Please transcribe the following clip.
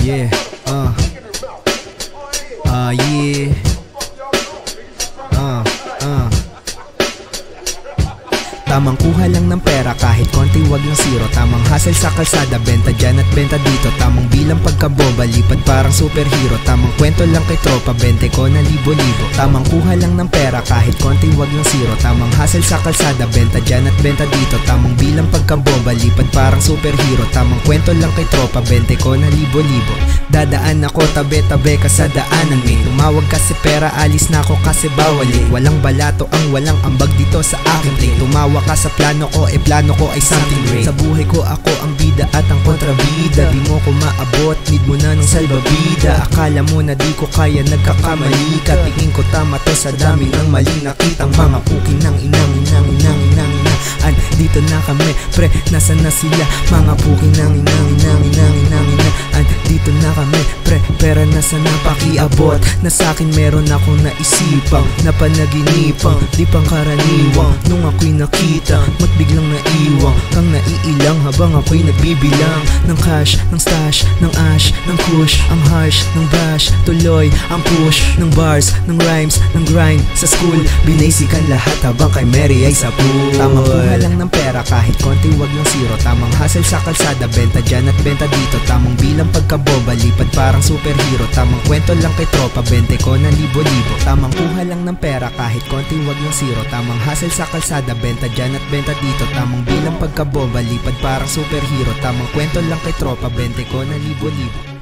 Yeah, yeah. Tamang kuha lang ng pera kahit konti wag lang zero. Tamang hustle sa kalsada, benta dyan at benta dito. Tamang bilang pagkaboba, lipad parang superhero. Tamang kwento lang kay tropa, 20 ko na libo-libo. Tamang kuha lang ng pera kahit konti wag lang zero. Tamang hustle sa kalsada, benta dyan at benta dito. Tamang bilang pagkaboba, lipad parang superhero. Tamang kwento lang kay tropa, 20 ko na libo-libo. Dadaan ako tabi-tabi ka sa daanan, may tumawag kasi pera, alis na ako kasi bawali. Walang balato ang walang ambag dito sa akin plate. Tumawa ka sa plano ko, plano ko ay something great. Sa buhay ko ako ang bida at ang kontrabida. Di mo ko maabot, need mo na ng salbabida. Akala mo na di ko kaya, nagkakamali ka. Tingin ko tama to sa dami ng maling nakitang mga puking ng inang. Dito na kami, pre, nasa na sila? Mga puking ng inang. Dito na kami, pre, pera nasa napakiabot. Na sa'kin meron akong naisipang napanaginipang di pang karaniwang. Nung ako'y nakita, mat biglang naiwang kang naiilang habang ako'y nagbibilang ng cash, ng stash, ng ash, ng kush. Ang harsh ng bash, tuloy ang push ng bars, ng rhymes, ng grind. Sa school, binasican lahat habang kay Mary ay sa pool. Tamang kuha lang ng pera kahit konti wag lang zero. Tamang hustle sa kalsada, benta dyan at benta dito. Tamang bilang pagkaboba, lipad parang superhero. Tamang kwento lang kay tropa, 20 ko na libo-libo. Tamang kuha lang ng pera kahit konti wag lang zero. Tamang hustle sa kalsada, benta dyan at benta dito. Tamang bilang pagkaboba, lipad parang superhero. Tamang kwento lang kay tropa, 20 ko na libo-libo.